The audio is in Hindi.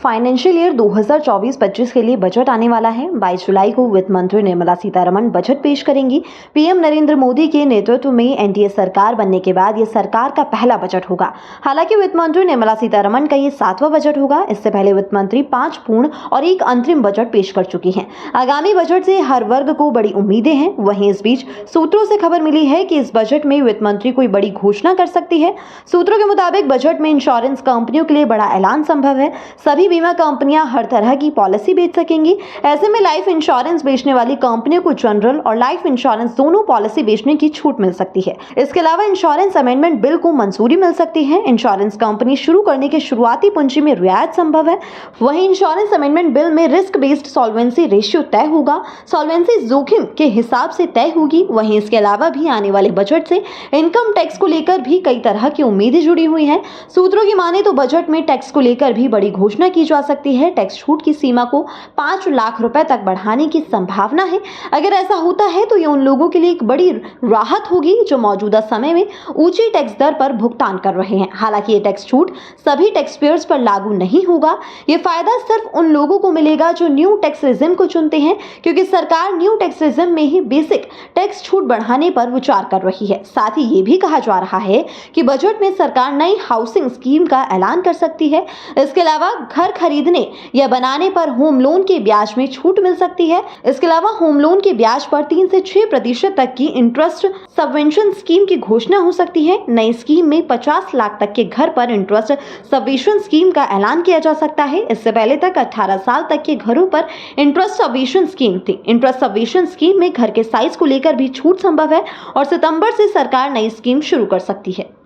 फाइनेंशियल ईयर 2024-25 के लिए बजट आने वाला है। 22 जुलाई को वित्त मंत्री निर्मला सीतारमण बजट पेश करेंगी। पीएम नरेंद्र मोदी के नेतृत्व में एनडीए सरकार बनने के बाद ये सरकार का पहला बजट होगा। हालांकि वित्त मंत्री निर्मला सीतारमण का ये 7वां बजट होगा। इससे पहले वित्त मंत्री 5 पूर्ण और 1 अंतरिम बजट पेश कर चुकी हैं। आगामी बजट से हर वर्ग को बड़ी उम्मीदें हैं। वहीं इस बीच सूत्रों से खबर मिली है कि इस बजट में वित्त मंत्री कोई बड़ी घोषणा कर सकती है। सूत्रों के मुताबिक बजट में इंश्योरेंस कंपनियों के लिए बड़ा ऐलान संभव है। सभी बीमा कंपनियां हर तरह की पॉलिसी बेच सकेंगी। ऐसे में लाइफ इंश्योरेंस बेचने वाली कंपनियों को जनरल और लाइफ इंश्योरेंस दोनों पॉलिसी बेचने की छूट मिल सकती है। इसके अलावा इंश्योरेंस अमेंडमेंट बिल को मंजूरी मिल सकती है। इंश्योरेंस कंपनी शुरू करने के शुरुआती पूंजी में रियायत संभव है। वहीं इंश्योरेंस अमेंडमेंट बिल में रिस्क बेस्ड सॉल्वेंसी रेशियो तय होगा। सॉल्वेंसी जोखिम के हिसाब से तय होगी। वहीं इसके अलावा भी आने वाले बजट से इनकम टैक्स को लेकर भी कई तरह की उम्मीदें जुड़ी हुई हैं। सूत्रों की माने तो बजट में टैक्स को लेकर भी बड़ी घोषणा की जा सकती है। टैक्स छूट की सीमा को 5 लाख रुपए तक बढ़ाने की संभावना है। अगर ऐसा होता है तो ये उन लोगों के लिए एक बड़ी राहत होगी जो मौजूदा समय में ऊंची टैक्स दर पर भुगतान कर रहे हैं। हालांकि ये टैक्स छूट सभी टैक्स पेयर्स पर लागू नहीं होगा। ये फायदा सिर्फ उन लोगों को मिलेगा जो न्यू टैक्स रेजिम को चुनते हैं, क्योंकि सरकार न्यू टैक्स रेजिम में ही बेसिक टैक्स छूट बढ़ाने पर विचार कर रही है। साथ ही ये भी कहा जा रहा है कि बजट में सरकार नई हाउसिंग स्कीम का ऐलान कर सकती है। इसके अलावा घर खरीदने या बनाने पर होम लोन के ब्याज में छूट मिल सकती है। इसके अलावा होम लोन के ब्याज पर 3 से 6% तक की इंटरेस्ट सबवेंशन स्कीम की घोषणा हो सकती है। नई स्कीम में 50 लाख तक के घर पर इंटरेस्ट सबवेंशन स्कीम का ऐलान किया जा सकता है। इससे पहले तक 18 साल तक के घरों पर इंटरेस्ट सबवेंशन स्कीम थी। इंटरेस्ट सबवेंशन स्कीम में घर के साइज को लेकर भी छूट संभव है और सितंबर से सरकार नई स्कीम शुरू कर सकती है।